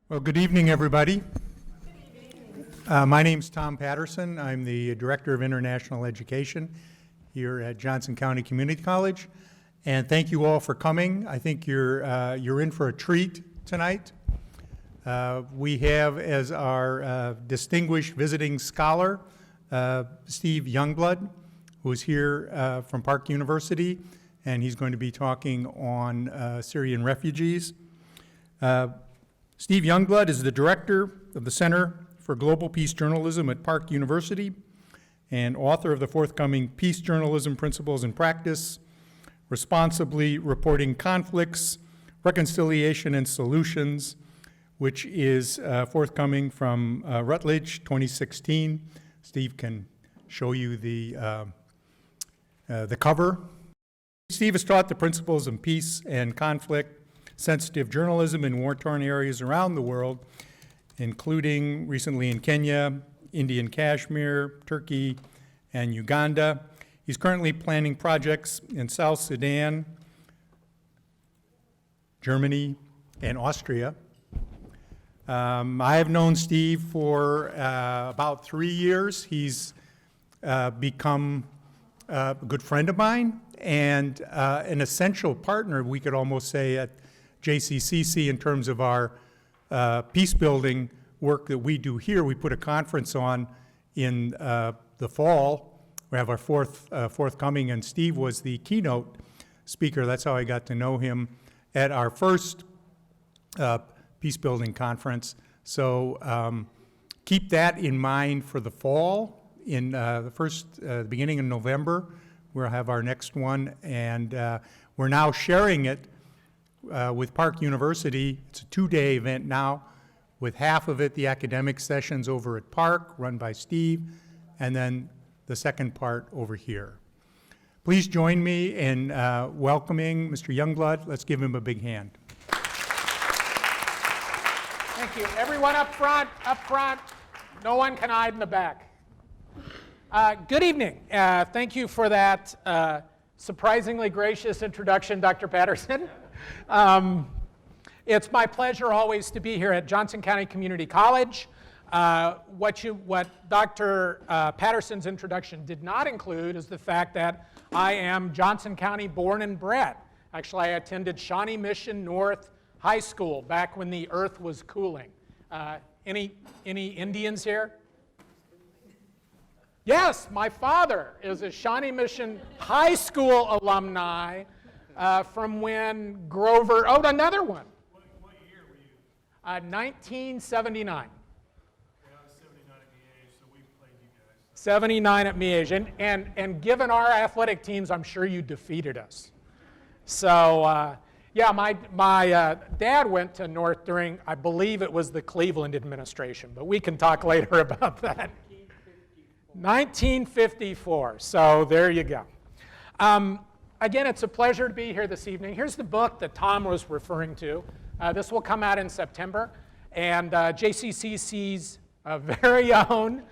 Well, good evening, everybody. My name's Tom Patterson. I'm the Director of International Education here at Johnson County Community College. And thank you all for coming. I think you're in for a treat tonight. We have as our distinguished visiting scholar, Steve Youngblood, who's here from Park University, and he's going to be talking on Syrian refugees. Steve Youngblood is the director of the Center for Global Peace Journalism at Park University and author of the forthcoming Peace Journalism Principles and Practice, Responsibly Reporting Conflicts, Reconciliation and Solutions, which is forthcoming from Routledge 2016. Steve can show you the cover. Steve has taught the principles of peace and conflict, sensitive journalism in war-torn areas around the world, including recently in Kenya, Indian Kashmir, Turkey, and Uganda. He's currently planning projects in South Sudan, Germany, and Austria. I have known Steve for about 3 years. He's become a good friend of mine and an essential partner, we could almost say, at JCCC in terms of our peace building work that we do here. We put a conference on in the fall. We have our forthcoming, and Steve was the keynote speaker. That's how I got to know him at our first peace building conference. So keep that in mind for the fall. In the beginning of November, we'll have our next one, and we're now sharing it with Park University. It's a 2-day event now, with half of it the academic sessions over at Park, run by Steve, and then the second part over here. Please join me in welcoming Mr. Youngblood. Let's give him a big hand. Thank you. Everyone up front, up front. No one can hide in the back. Good evening. Thank you for that surprisingly gracious introduction, Dr. Patterson. It's my pleasure always to be here at Johnson County Community College. What Dr. Patterson's introduction did not include is the fact that I am Johnson County born and bred. Actually, I attended Shawnee Mission North High School back when the earth was cooling. Any Indians here? Yes, my father is a Shawnee Mission High School alumni from when Grover, oh, another one. What year were you? 1979. Yeah, I was 79 at Miege, so we played you guys. 79 at Miege. And given our athletic teams, I'm sure you defeated us. So, yeah, my dad went to North during, I believe it was the Cleveland administration, but we can talk later about that. 1954, so there you go. Again, it's a pleasure to be here this evening. Here's the book that Tom was referring to. This will come out in September, and JCCC's very own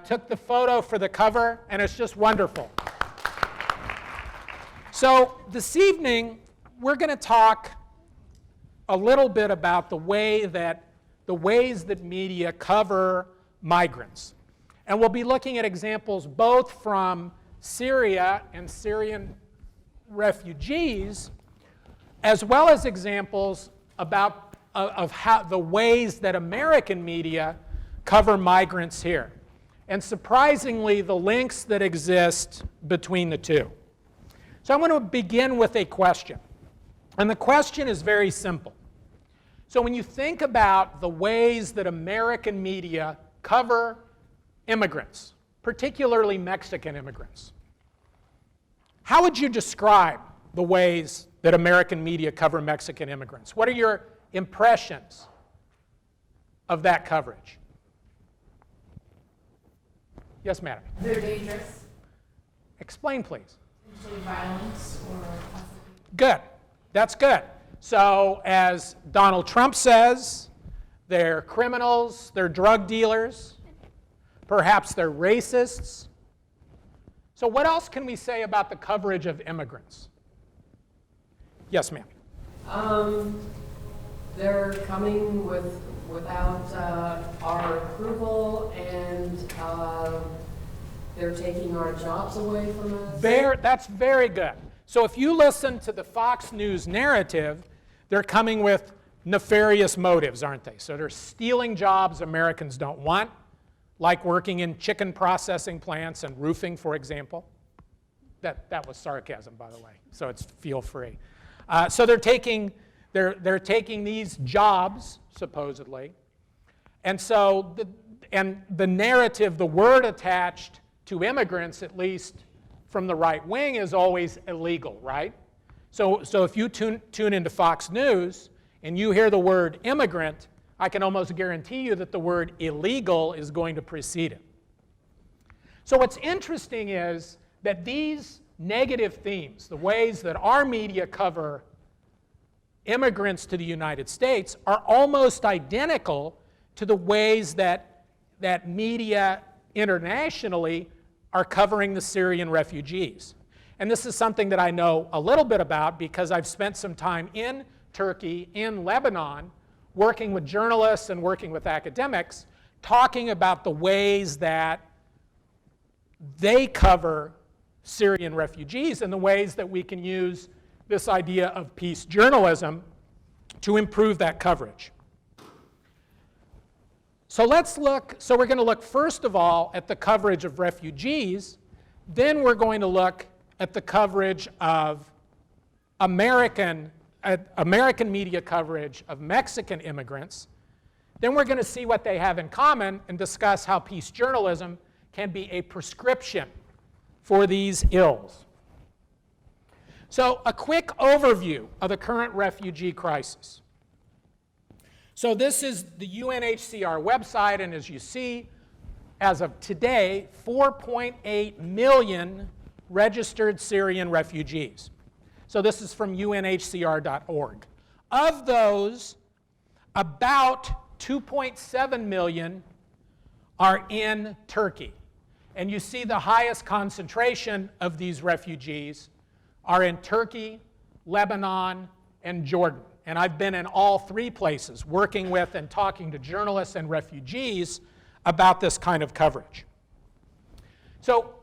took the photo for the cover, and it's just wonderful. So this evening, we're going to talk a little bit about the ways that media cover migrants. And we'll be looking at examples both from Syria and Syrian refugees, as well as examples of how the ways that American media cover migrants here. And surprisingly, the links that exist between the two. So I'm going to begin with a question. And the question is very simple. So when you think about the ways that American media cover immigrants, particularly Mexican immigrants, how would you describe the ways that American media cover Mexican immigrants? What are your impressions of that coverage? Yes, madam. They're dangerous. Explain, please. Usually violence or possibly. Good. That's good. So as Donald Trump says, they're criminals, they're drug dealers, perhaps they're racists. So what else can we say about the coverage of immigrants? Yes, ma'am. They're coming with without our approval, and they're taking our jobs away from us? That's very good. So if you listen to the Fox News narrative, they're coming with nefarious motives, aren't they? So they're stealing jobs Americans don't want, like working in chicken processing plants and roofing, for example. That was sarcasm, by the way, so it's feel free. So they're taking these jobs, supposedly, and so the narrative, the word attached to immigrants, at least from the right wing, is always illegal, right? So if you tune into Fox News and you hear the word immigrant, I can almost guarantee you that the word illegal is going to precede it. So what's interesting is that these negative themes, the ways that our media cover immigrants to the United States, are almost identical to the ways that media internationally are covering the Syrian refugees. And this is something that I know a little bit about because I've spent some time in Turkey, in Lebanon, working with journalists and working with academics, talking about the ways that they cover Syrian refugees and the ways that we can use this idea of peace journalism to improve that coverage. So we're going to look first of all at the coverage of refugees, then we're going to look at the coverage of American media coverage of Mexican immigrants. Then we're going to see what they have in common and discuss how peace journalism can be a prescription for these ills. So a quick overview of the current refugee crisis. So this is the UNHCR website, and as you see, as of today, 4.8 million registered Syrian refugees. So this is from UNHCR.org. Of those, about 2.7 million are in Turkey. And you see the highest concentration of these refugees are in Turkey, Lebanon, and Jordan. And I've been in all three places working with and talking to journalists and refugees about this kind of coverage. So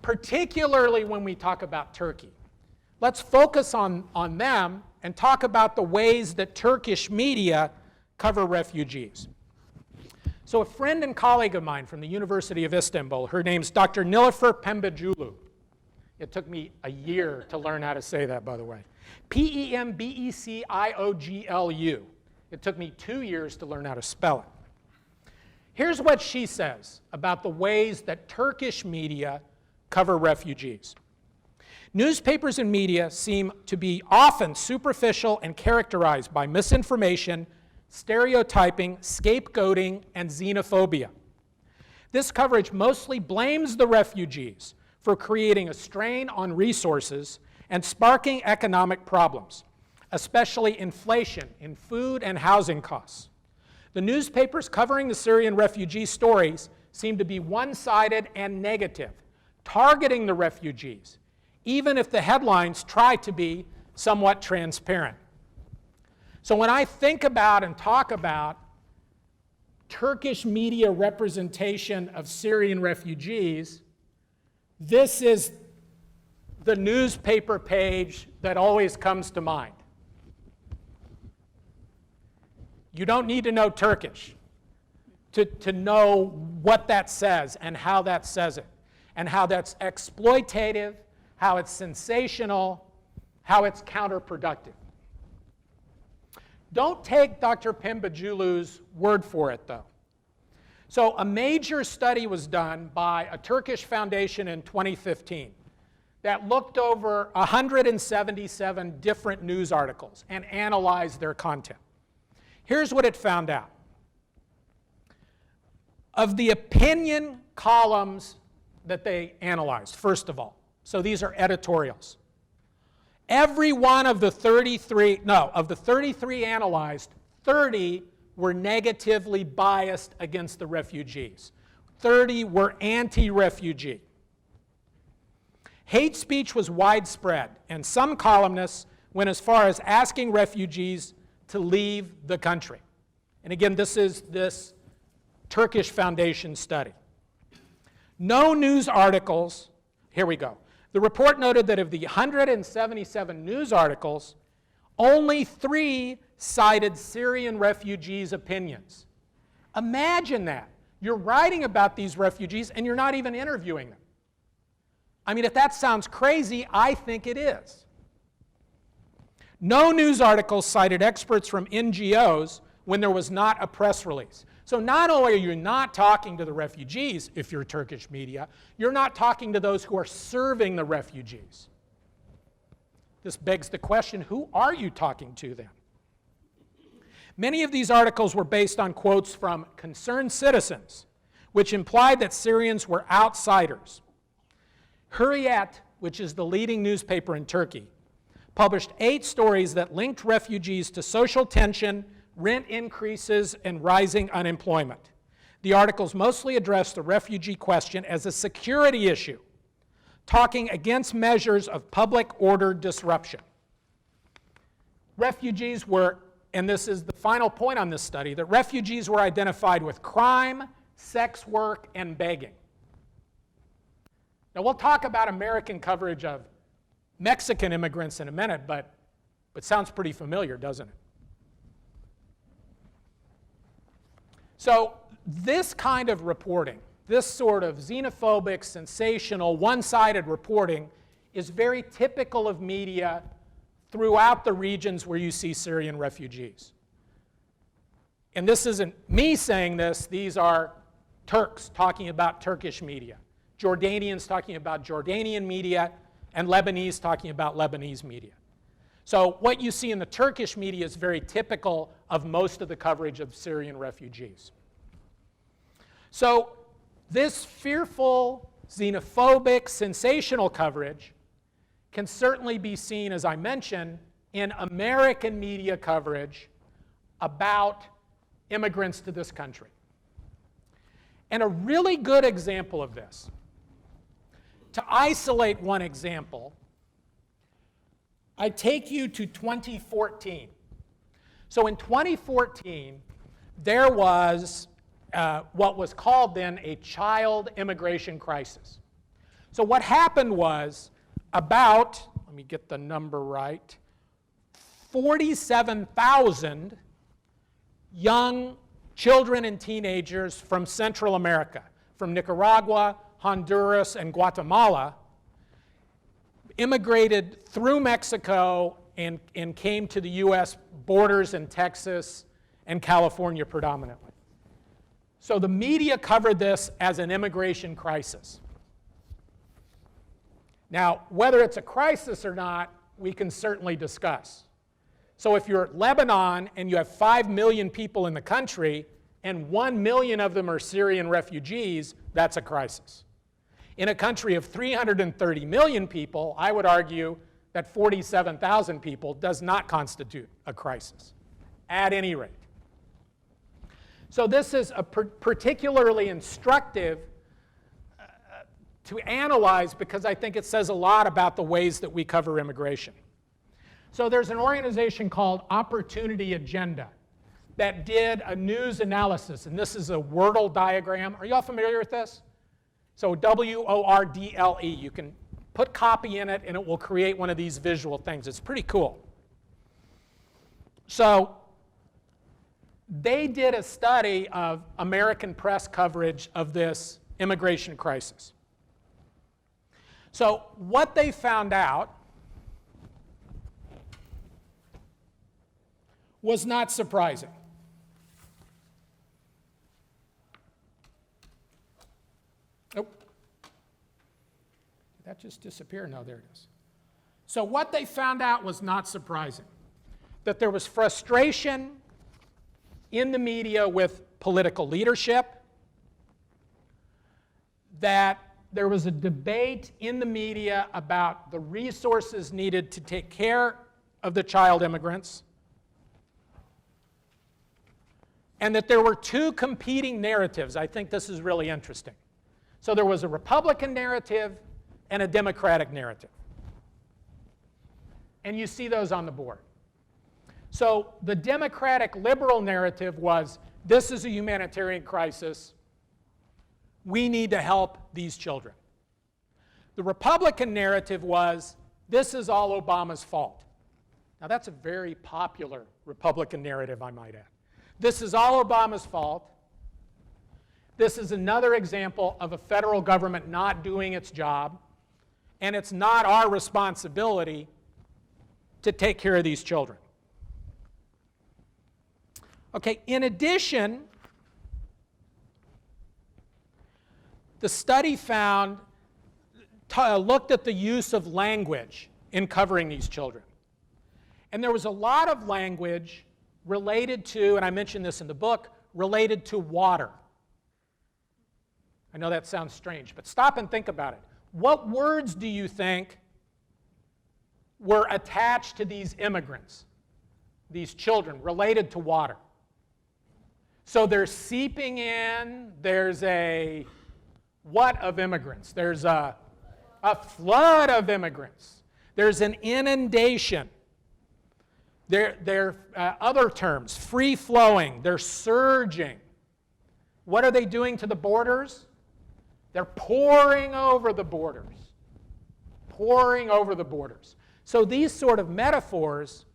particularly when we talk about Turkey, let's focus on them and talk about the ways that Turkish media cover refugees. So a friend and colleague of mine from the University of Istanbul, her name's Dr. Nilüfer Pembecioglu. It took me a year to learn how to say that, by the way. Pembecioglu. It took me 2 years to learn how to spell it. Here's what she says about the ways that Turkish media cover refugees. Newspapers and media seem to be often superficial and characterized by misinformation, stereotyping, scapegoating, and xenophobia. This coverage mostly blames the refugees for creating a strain on resources and sparking economic problems, especially inflation in food and housing costs. The newspapers covering the Syrian refugee stories seem to be one-sided and negative, targeting the refugees, even if the headlines try to be somewhat transparent. So when I think about and talk about Turkish media representation of Syrian refugees, this is the newspaper page that always comes to mind. You don't need to know Turkish to know what that says and how that says it, and how that's exploitative, how it's sensational, how it's counterproductive. Don't take Dr. Pembecioglu's word for it, though. So a major study was done by a Turkish foundation in 2015 that looked over 177 different news articles and analyzed their content. Here's what it found out. Of the opinion columns that they analyzed, first of all, so these are editorials, every one of the 33 analyzed, 30 were negatively biased against the refugees. 30 were anti-refugee. Hate speech was widespread, and some columnists went as far as asking refugees to leave the country. And again, this is this Turkish Foundation study. No news articles, here we go. The report noted that of the 177 news articles, only 3 cited Syrian refugees' opinions. Imagine that. You're writing about these refugees and you're not even interviewing them. I mean, if that sounds crazy, I think it is. No news articles cited experts from NGOs when there was not a press release. So not only are you not talking to the refugees, if you're Turkish media, you're not talking to those who are serving the refugees. This begs the question, who are you talking to then? Many of these articles were based on quotes from concerned citizens, which implied that Syrians were outsiders. Hurriyet, which is the leading newspaper in Turkey, published 8 stories that linked refugees to social tension, rent increases, and rising unemployment. The articles mostly addressed the refugee question as a security issue, talking against measures of public order disruption. Refugees were, and this is the final point on this study, that refugees were identified with crime, sex work, and begging. Now, we'll talk about American coverage of Mexican immigrants in a minute, but sounds pretty familiar, doesn't it? So this kind of reporting, this sort of xenophobic, sensational, one-sided reporting is very typical of media throughout the regions where you see Syrian refugees. And this isn't me saying this, these are Turks talking about Turkish media, Jordanians talking about Jordanian media, and Lebanese talking about Lebanese media. So what you see in the Turkish media is very typical of most of the coverage of Syrian refugees. So this fearful, xenophobic, sensational coverage can certainly be seen, as I mentioned, in American media coverage about immigrants to this country. And a really good example of this, to isolate one example, I take you to 2014. So in 2014, there was what was called then a child immigration crisis. So what happened was about, let me get the number right, 47,000 young children and teenagers from Central America, from Nicaragua, Honduras, and Guatemala, immigrated through Mexico and came to the U.S. borders in Texas and California predominantly. So the media covered this as an immigration crisis. Now, whether it's a crisis or not, we can certainly discuss. So if you're Lebanon and you have 5 million people in the country and 1 million of them are Syrian refugees, that's a crisis. In a country of 330 million people, I would argue that 47,000 people does not constitute a crisis, at any rate. So this is a particularly instructive to analyze because I think it says a lot about the ways that we cover immigration. So there's an organization called Opportunity Agenda that did a news analysis, and this is a Wordle diagram. Are you all familiar with this? So W-O-R-D-L-E. You can put copy in it and it will create one of these visual things. It's pretty cool. So they did a study of American press coverage of this immigration crisis. So what they found out was not surprising. Oh, did that just disappear? No, there it is. So what they found out was not surprising. That there was frustration in the media with political leadership, that there was a debate in the media about the resources needed to take care of the child immigrants, and that there were 2 competing narratives. I think this is really interesting. So there was a Republican narrative and a Democratic narrative. And you see those on the board. So the Democratic liberal narrative was, this is a humanitarian crisis. We need to help these children. The Republican narrative was, this is all Obama's fault. Now that's a very popular Republican narrative, I might add. This is all Obama's fault. This is another example of a federal government not doing its job, and it's not our responsibility to take care of these children. Okay, in addition, the study looked at the use of language in covering these children. And there was a lot of language related to, and I mentioned this in the book, related to water. I know that sounds strange, but stop and think about it. What words do you think were attached to these immigrants, these children, related to water? So they're seeping in, there's a what of immigrants? There's a flood of immigrants. There's an inundation. They're other terms, free-flowing, they're surging. What are they doing to the borders? They're pouring over the borders. Pouring over the borders. So these sort of metaphors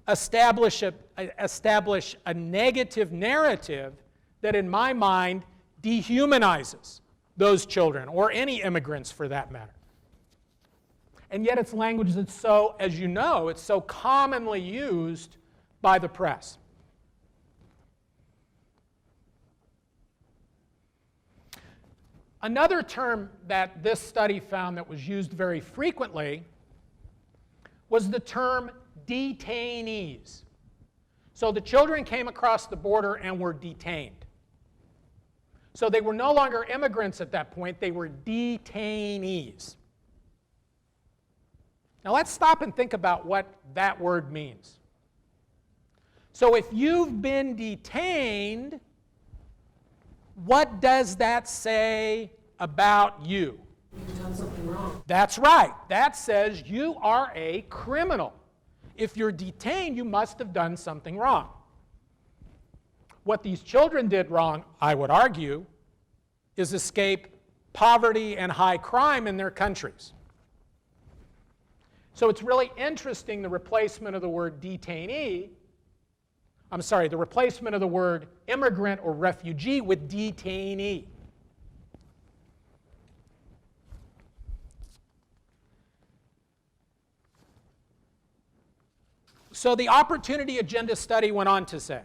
establish a negative narrative that, in my mind, dehumanizes those children, or any immigrants for that matter. And yet it's language that's so, as you know, it's so commonly used by the press. Another term that this study found that was used very frequently was the term detainees. So the children came across the border and were detained. So they were no longer immigrants at that point, they were detainees. Now let's stop and think about what that word means. So if you've been detained, what does that say about you? You've done something wrong. That's right. That says you are a criminal. If you're detained, you must have done something wrong. What these children did wrong, I would argue, is escape poverty and high crime in their countries. So it's really interesting, the replacement of the word detainee, the replacement of the word immigrant or refugee with detainee. So the Opportunity Agenda study went on to say,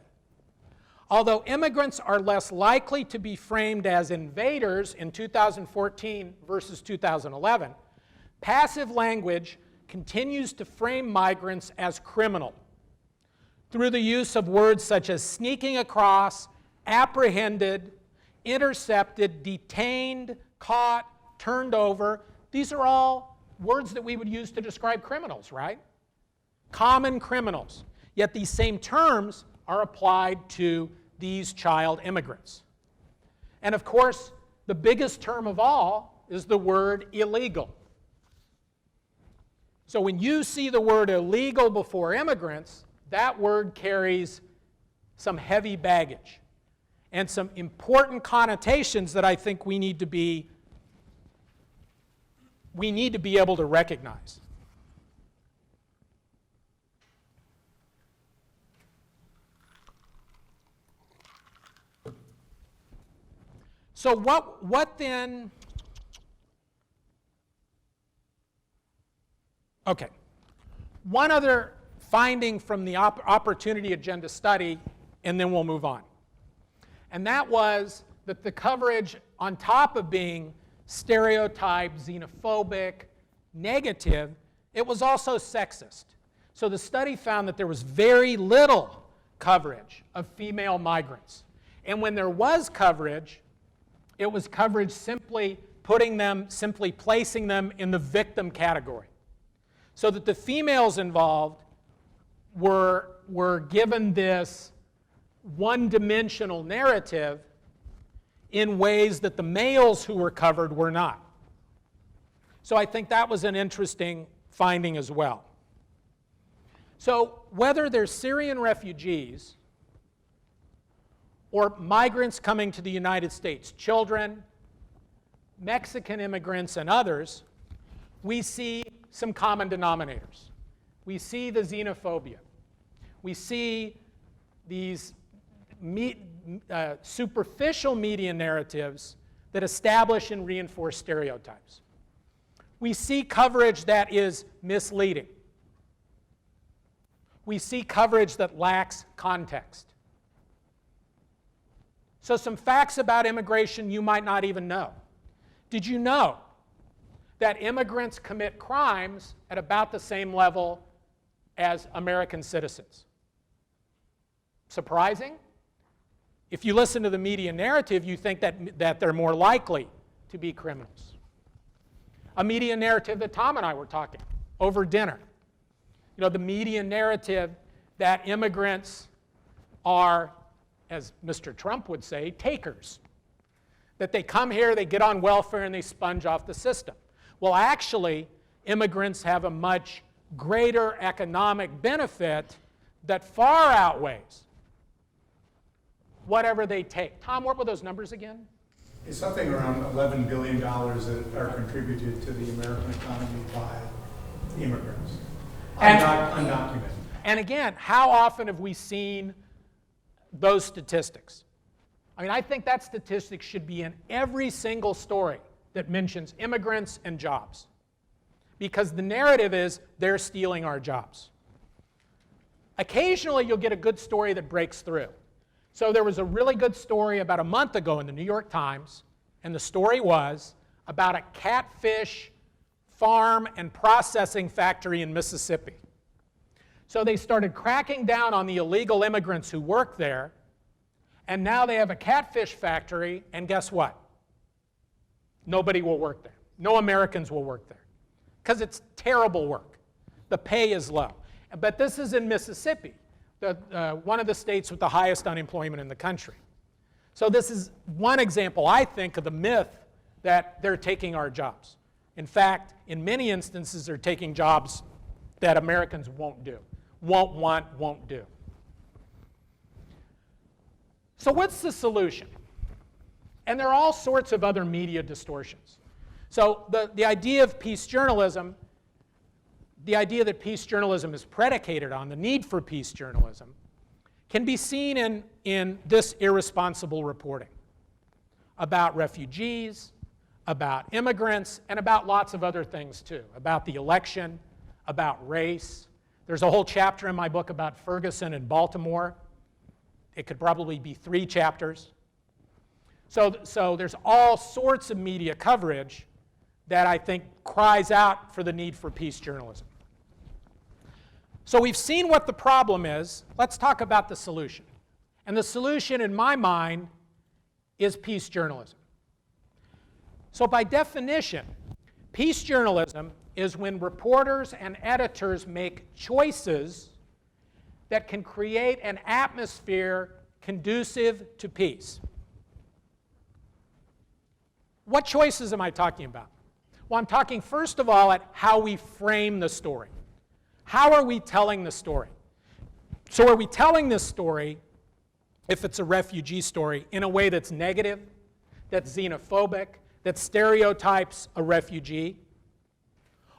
although immigrants are less likely to be framed as invaders in 2014 versus 2011, passive language continues to frame migrants as criminal through the use of words such as sneaking across, apprehended, intercepted, detained, caught, turned over. These are all words that we would use to describe criminals, right? Common criminals. Yet these same terms are applied to these child immigrants. And of course, the biggest term of all is the word illegal. So when you see the word illegal before immigrants, that word carries some heavy baggage and some important connotations that I think we need to be able to recognize. So what then? Okay. One other finding from the Opportunity Agenda study, and then we'll move on. And that was that the coverage, on top of being stereotyped, xenophobic, negative, it was also sexist. So the study found that there was very little coverage of female migrants. And when there was coverage, it was coverage simply placing them in the victim category. So that the females involved were given this one-dimensional narrative in ways that the males who were covered were not. So I think that was an interesting finding as well. So whether they're Syrian refugees or migrants coming to the United States, children, Mexican immigrants, and others, we see some common denominators. We see the xenophobia. We see these superficial media narratives that establish and reinforce stereotypes. We see coverage that is misleading. We see coverage that lacks context. So some facts about immigration you might not even know. Did you know that immigrants commit crimes at about the same level as American citizens? Surprising? If you listen to the media narrative, you think that they're more likely to be criminals. A media narrative that Tom and I were talking over dinner. You know, the media narrative that immigrants are, as Mr. Trump would say, takers. That they come here, they get on welfare, and they sponge off the system. Well, actually, immigrants have a much greater economic benefit that far outweighs whatever they take. Tom, what were those numbers again? It's something around $11 billion that are contributed to the American economy by immigrants. Undocumented. And again, how often have we seen those statistics? I mean, I think that statistic should be in every single story that mentions immigrants and jobs. Because the narrative is they're stealing our jobs. Occasionally, you'll get a good story that breaks through. So there was a really good story about a month ago in the New York Times, and the story was about a catfish farm and processing factory in Mississippi. So they started cracking down on the illegal immigrants who work there, and now they have a catfish factory, and guess what? Nobody will work there. No Americans will work there, because it's terrible work. The pay is low. But this is in Mississippi, one of the states with the highest unemployment in the country. So this is one example, I think, of the myth that they're taking our jobs. In fact, in many instances, they're taking jobs that Americans won't do, won't want, won't do. So what's the solution? And there are all sorts of other media distortions. So the idea of peace journalism, the idea that peace journalism is predicated on, the need for peace journalism, can be seen in this irresponsible reporting about refugees, about immigrants, and about lots of other things too, about the election, about race. There's a whole chapter in my book about Ferguson and Baltimore. It could probably be 3 chapters. So there's all sorts of media coverage that I think cries out for the need for peace journalism. So we've seen what the problem is. Let's talk about the solution. And the solution, in my mind, is peace journalism. So by definition, peace journalism is when reporters and editors make choices that can create an atmosphere conducive to peace. What choices am I talking about? Well, I'm talking first of all at how we frame the story. How are we telling the story? So are we telling this story, if it's a refugee story, in a way that's negative, that's xenophobic, that stereotypes a refugee?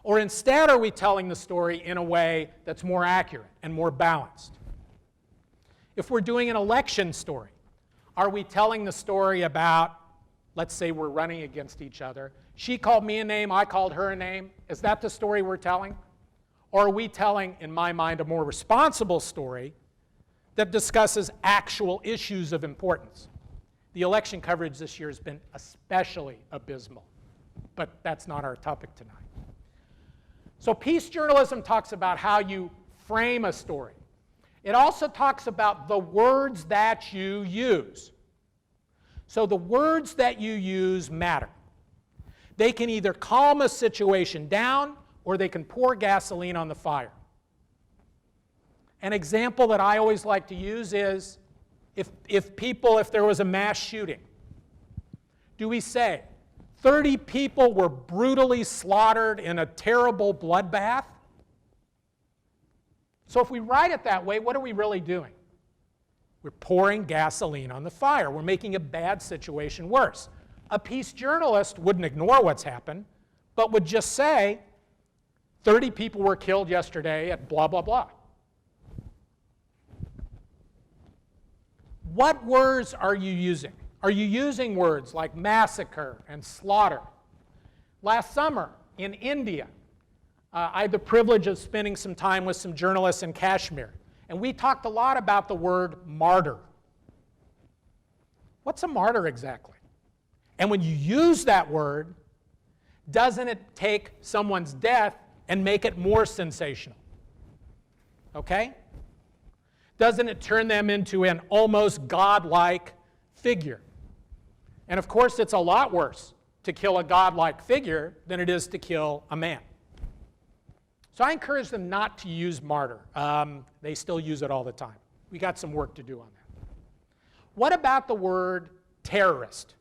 Or instead are we telling the story in a way that's more accurate and more balanced? If we're doing an election story, are we telling the story about, let's say we're running against each other, she called me a name, I called her a name? Is that the story we're telling? Or are we telling, in my mind, a more responsible story that discusses actual issues of importance? The election coverage this year has been especially abysmal, but that's not our topic tonight. So peace journalism talks about how you frame a story. It also talks about the words that you use. So the words that you use matter. They can either calm a situation down or they can pour gasoline on the fire. An example that I always like to use is if there was a mass shooting, do we say 30 people were brutally slaughtered in a terrible bloodbath? So if we write it that way, what are we really doing? We're pouring gasoline on the fire. We're making a bad situation worse. A peace journalist wouldn't ignore what's happened, but would just say, 30 people were killed yesterday at blah, blah, blah. What words are you using? Are you using words like massacre and slaughter? Last summer in India, I had the privilege of spending some time with some journalists in Kashmir, and we talked a lot about the word martyr. What's a martyr exactly? And when you use that word, doesn't it take someone's death and make it more sensational? Okay? Doesn't it turn them into an almost godlike figure? And of course, it's a lot worse to kill a godlike figure than it is to kill a man. So I encourage them not to use martyr. They still use it all the time. We got some work to do on that. What about the word terrorist?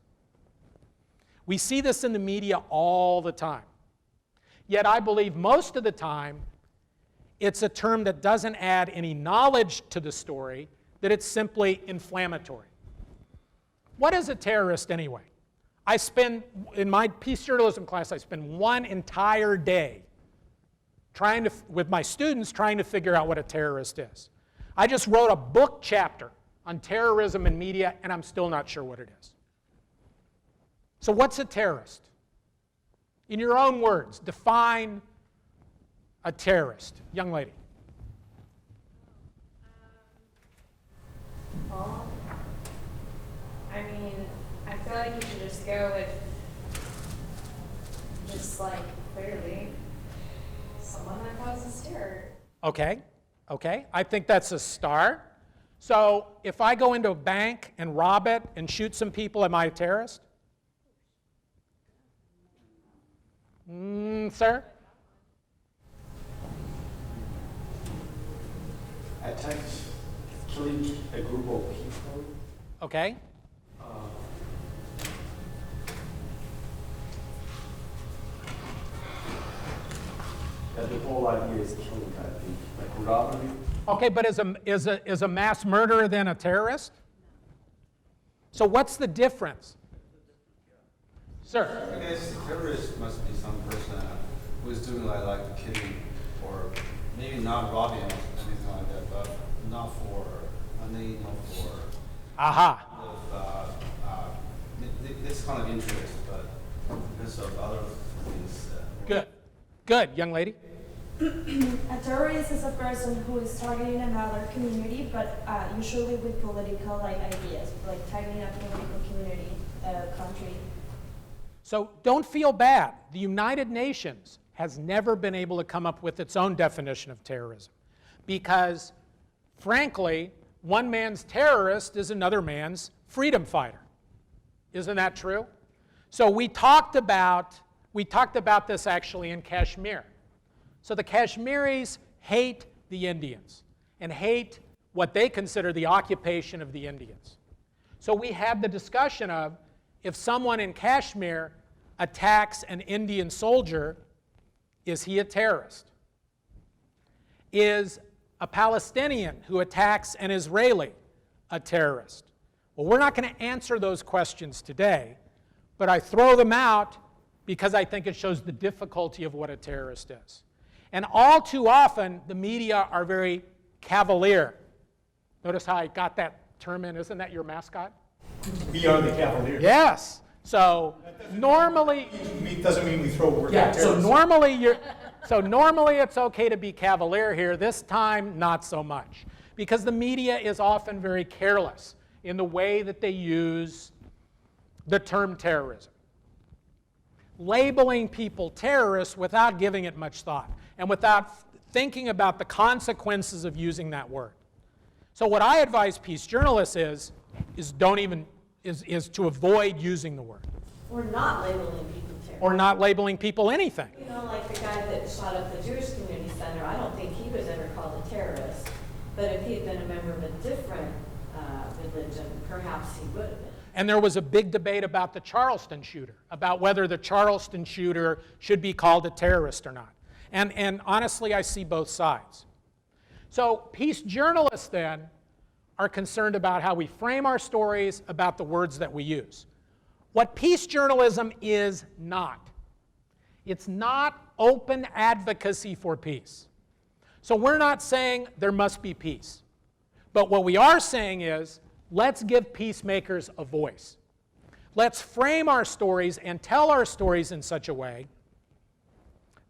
We see this in the media all the time. Yet I believe most of the time it's a term that doesn't add any knowledge to the story, that it's simply inflammatory. What is a terrorist anyway? In my peace journalism class, I spend one entire day with my students trying to figure out what a terrorist is. I just wrote a book chapter on terrorism in media, and I'm still not sure what it is. So what's a terrorist? In your own words, define a terrorist. Young lady. Well, I mean, I feel like you should just go with just like clearly someone that causes terror. Okay. I think that's a start. So if I go into a bank and rob it and shoot some people, am I a terrorist? Sir? Attack, killing a group of people. Okay. The whole idea is killing, I think, like robbery. Okay, but is a mass murderer then a terrorist? So what's the difference? Sir? I guess terrorist must be some person who is doing like killing or maybe not robbing or anything like that, but not for money, not for Aha. this kind of interest, but because of other things. Good, young lady. A terrorist is a person who is targeting another community, but usually with political ideas, like targeting a political community, country. So don't feel bad. The United Nations has never been able to come up with its own definition of terrorism because, frankly, one man's terrorist is another man's freedom fighter. Isn't that true? So we talked about this actually in Kashmir. So the Kashmiris hate the Indians and hate what they consider the occupation of the Indians. So we had the discussion of if someone in Kashmir attacks an Indian soldier, is he a terrorist? Is a Palestinian who attacks an Israeli a terrorist? Well, we're not going to answer those questions today, but I throw them out because I think it shows the difficulty of what a terrorist is. And all too often, the media are very cavalier. Notice how I got that term in. Isn't that your mascot? We are the Cavaliers. Yes. So normally, Doesn't mean we throw a word yeah. at So terrorists. normally it's okay to be cavalier here. This time, not so much, because the media is often very careless in the way that they use the term terrorism, labeling people terrorists without giving it much thought and without thinking about the consequences of using that word. So what I advise peace journalists is to avoid using the word. Or not labeling people terrorists. Or not labeling people anything. You know, like the guy that shot up the Jewish Community Center, I don't think he was ever called a terrorist. But if he had been a member of a different religion, perhaps he would have been. And there was a big debate about the Charleston shooter, about whether the Charleston shooter should be called a terrorist or not. And honestly, I see both sides. So peace journalists then are concerned about how we frame our stories, about the words that we use. What peace journalism is not. It's not open advocacy for peace. So we're not saying there must be peace. But what we are saying is, let's give peacemakers a voice. Let's frame our stories and tell our stories in such a way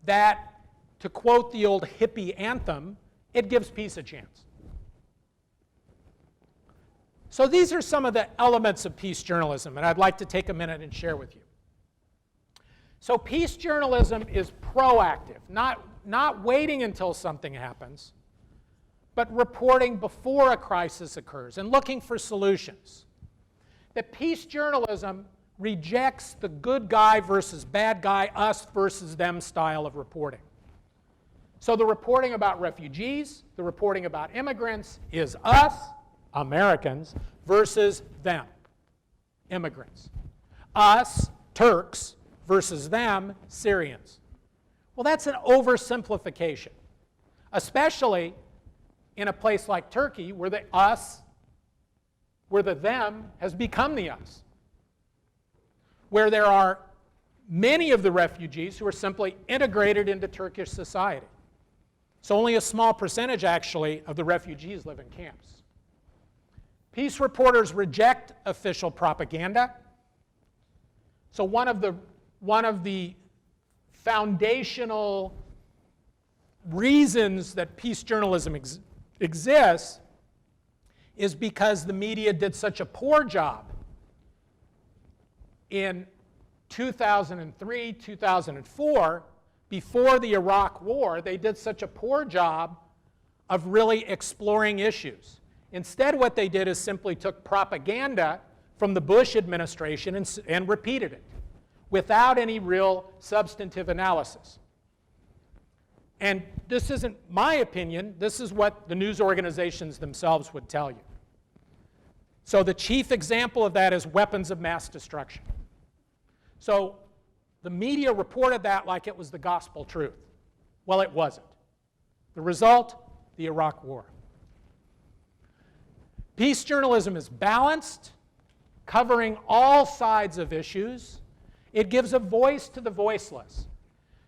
that, to quote the old hippie anthem, it gives peace a chance. So these are some of the elements of peace journalism, and I'd like to take a minute and share with you. So peace journalism is proactive, not waiting until something happens, but reporting before a crisis occurs and looking for solutions. That peace journalism rejects the good guy versus bad guy, us versus them style of reporting. So the reporting about refugees, the reporting about immigrants is us, Americans, versus them, immigrants. Us, Turks, versus them, Syrians. Well, that's an oversimplification, especially in a place like Turkey where the them has become the us, where there are many of the refugees who are simply integrated into Turkish society. So only a small percentage, actually, of the refugees live in camps. Peace reporters reject official propaganda. So one of the foundational reasons that peace journalism exists is because the media did such a poor job in 2003, 2004, before the Iraq War. They did such a poor job of really exploring issues. Instead, what they did is simply took propaganda from the Bush administration and repeated it without any real substantive analysis. And this isn't my opinion. This is what the news organizations themselves would tell you. So the chief example of that is weapons of mass destruction. So the media reported that like it was the gospel truth. Well, it wasn't. The result, the Iraq War. Peace journalism is balanced, covering all sides of issues. It gives a voice to the voiceless.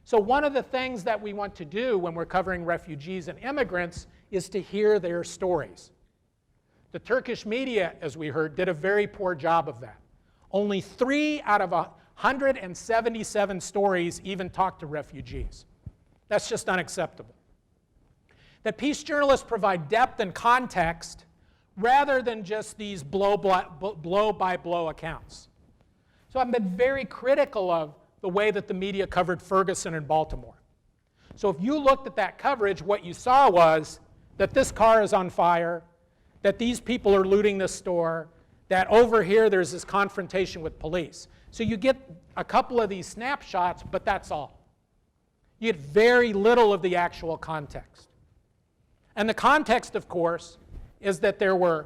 So one of the things that we want to do when we're covering refugees and immigrants is to hear their stories. The Turkish media, as we heard, did a very poor job of that. Only 3 out of 177 stories even talked to refugees. That's just unacceptable. That peace journalists provide depth and context rather than just these blow-by-blow accounts. So I've been very critical of the way that the media covered Ferguson and Baltimore. So if you looked at that coverage, what you saw was that this car is on fire, that these people are looting this store, that over here there's this confrontation with police. So you get a couple of these snapshots, but that's all. You get very little of the actual context. And the context, of course, is that there were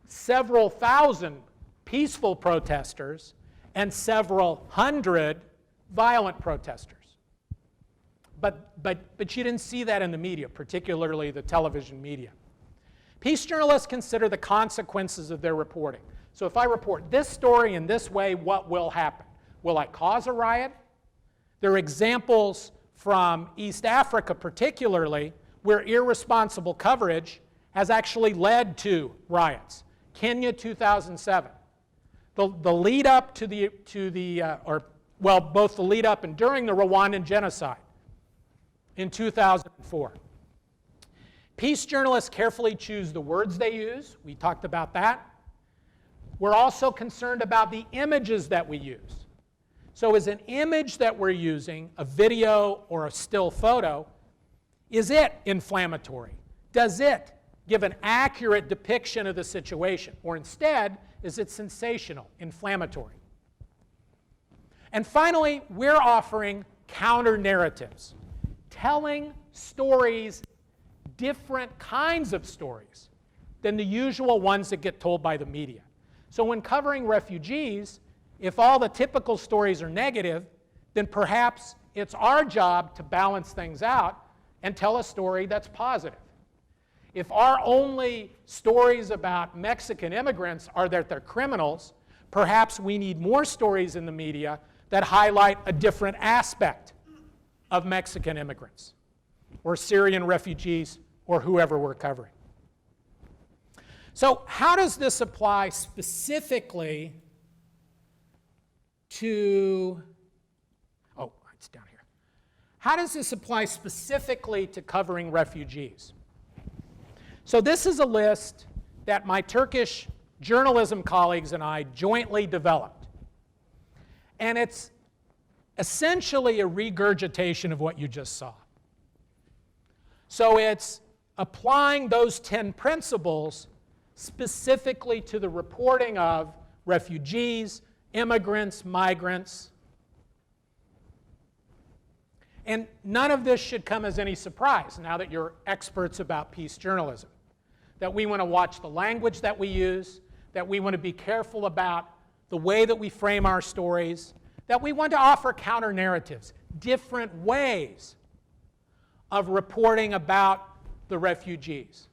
several thousand peaceful protesters and several hundred violent protesters. But you didn't see that in the media, particularly the television media. Peace journalists consider the consequences of their reporting. So if I report this story in this way, what will happen? Will I cause a riot? There are examples from East Africa particularly where irresponsible coverage has actually led to riots. Kenya 2007. The lead up to both the lead up and during the Rwandan genocide in 2004. Peace journalists carefully choose the words they use. We talked about that. We're also concerned about the images that we use. So is an image that we're using, a video or a still photo, is it inflammatory? Does it give an accurate depiction of the situation? Or instead, is it sensational, inflammatory? And finally, we're offering counter-narratives, telling stories, different kinds of stories than the usual ones that get told by the media. So when covering refugees, if all the typical stories are negative, then perhaps it's our job to balance things out and tell a story that's positive. If our only stories about Mexican immigrants are that they're criminals, perhaps we need more stories in the media that highlight a different aspect of Mexican immigrants or Syrian refugees or whoever we're covering. So how does this apply specifically to, oh, it's down here. How does this apply specifically to covering refugees? So this is a list that my Turkish journalism colleagues and I jointly developed. And it's essentially a regurgitation of what you just saw. So it's applying those 10 principles specifically to the reporting of refugees, immigrants, migrants. And none of this should come as any surprise now that you're experts about peace journalism. That we want to watch the language that we use, that we want to be careful about the way that we frame our stories, that we want to offer counter-narratives, different ways of reporting about the refugees.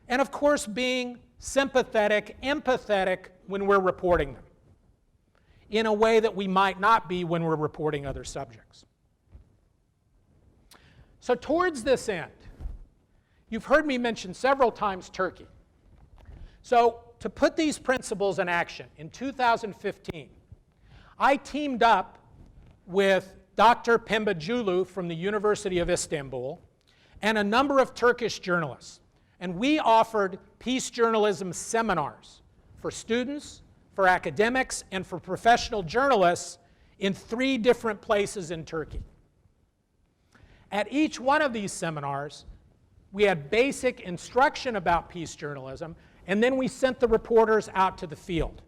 And of course, being sympathetic, empathetic when we're reporting them, in a way that we might not be when we're reporting other subjects. So towards this end, you've heard me mention several times Turkey. So to put these principles in action, in 2015, I teamed up with Dr. Pembajulu from the University of Istanbul and a number of Turkish journalists. And we offered peace journalism seminars for students, for academics, and for professional journalists in 3 different places in Turkey. At each one of these seminars, we had basic instruction about peace journalism, and then we sent the reporters out to the field.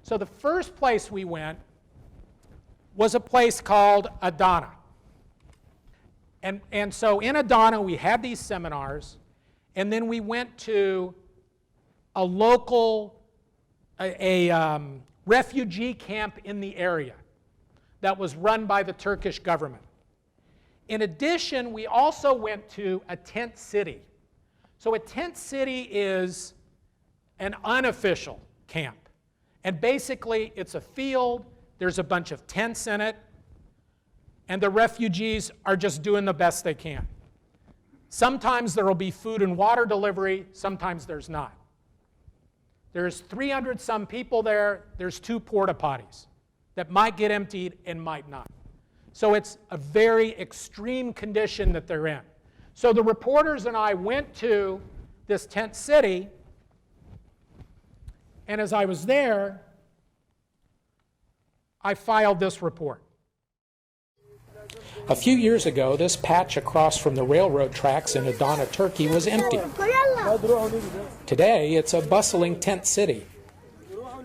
So the first place we went was a place called Adana. And so in Adana, we had these seminars, and then we went to a local refugee camp in the area that was run by the Turkish government. In addition, we also went to a tent city. So a tent city is an unofficial camp. And basically, it's a field, there's a bunch of tents in it, and the refugees are just doing the best they can. Sometimes there will be food and water delivery, sometimes there's not. There's 300 some people there, there's 2 porta potties that might get emptied and might not. So it's a very extreme condition that they're in. So the reporters and I went to this tent city, and as I was there, I filed this report. A few years ago, this patch across from the railroad tracks in Adana, Turkey was empty. Today, it's a bustling tent city,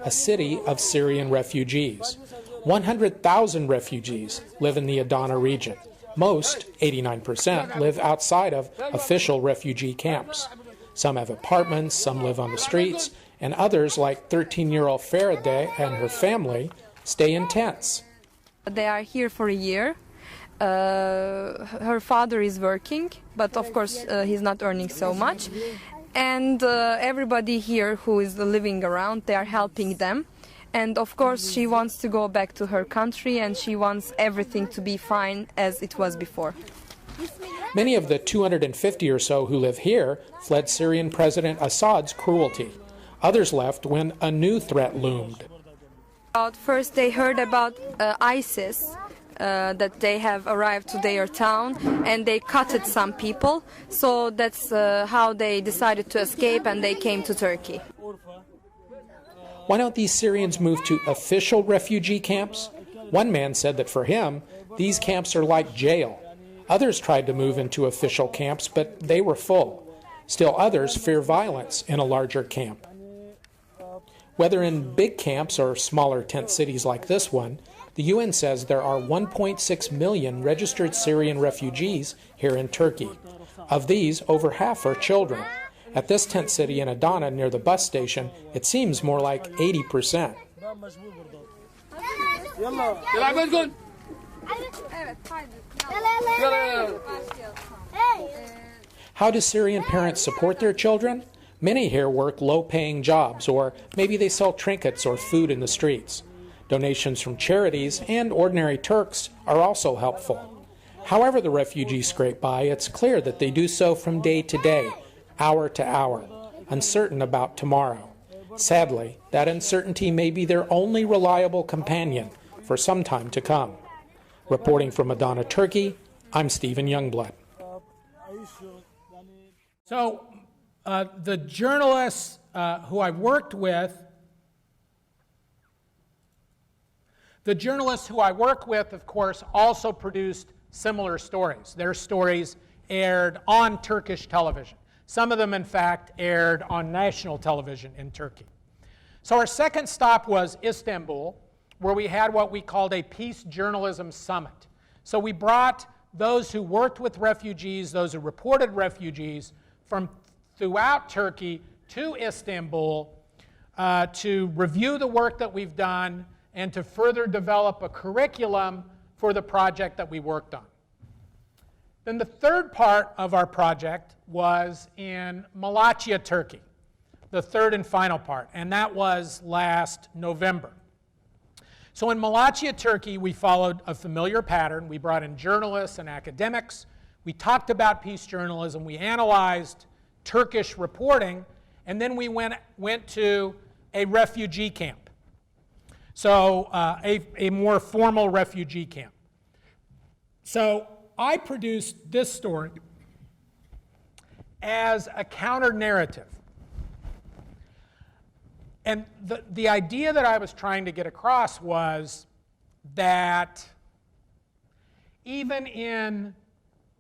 a city of Syrian refugees. 100,000 refugees live in the Adana region. Most, 89%, live outside of official refugee camps. Some have apartments, some live on the streets, and others, like 13-year-old Faraday and her family, stay in tents. They are here for a year. Her father is working, but of course he's not earning so much. And everybody here who is living around, they are helping them. And of course she wants to go back to her country, and she wants everything to be fine as it was before. Many of the 250 or so who live here fled Syrian President Assad's cruelty. Others left when a new threat loomed. First they heard about ISIS, that they have arrived to their town, and they cutted some people. So that's how they decided to escape, and they came to Turkey. Why don't these Syrians move to official refugee camps? One man said that for him, these camps are like jail. Others tried to move into official camps, but they were full. Still others fear violence in a larger camp. Whether in big camps or smaller tent cities like this one, the UN says there are 1.6 million registered Syrian refugees here in Turkey. Of these, over half are children. At this tent city in Adana near the bus station, it seems more like 80%. How do Syrian parents support their children? Many here work low-paying jobs, or maybe they sell trinkets or food in the streets. Donations from charities and ordinary Turks are also helpful. However the refugees scrape by, it's clear that they do so from day to day, hour to hour, uncertain about tomorrow. Sadly, that uncertainty may be their only reliable companion for some time to come. Reporting from Adana, Turkey, I'm Stephen Youngblood. So, the journalists who I worked with, of course, also produced similar stories. Their stories aired on Turkish television. Some of them, in fact, aired on national television in Turkey. So our second stop was Istanbul, where we had what we called a peace journalism summit. So we brought those who worked with refugees, those who reported refugees from throughout Turkey to Istanbul to review the work that we've done and to further develop a curriculum for the project that we worked on. Then the third part of our project was in Malatya, Turkey, the third and final part, and that was last November. So in Malatya, Turkey, we followed a familiar pattern. We brought in journalists and academics. We talked about peace journalism. We analyzed Turkish reporting, and then we went to a refugee camp. So a more formal refugee camp. So I produced this story as a counter-narrative. And the idea that I was trying to get across was that even in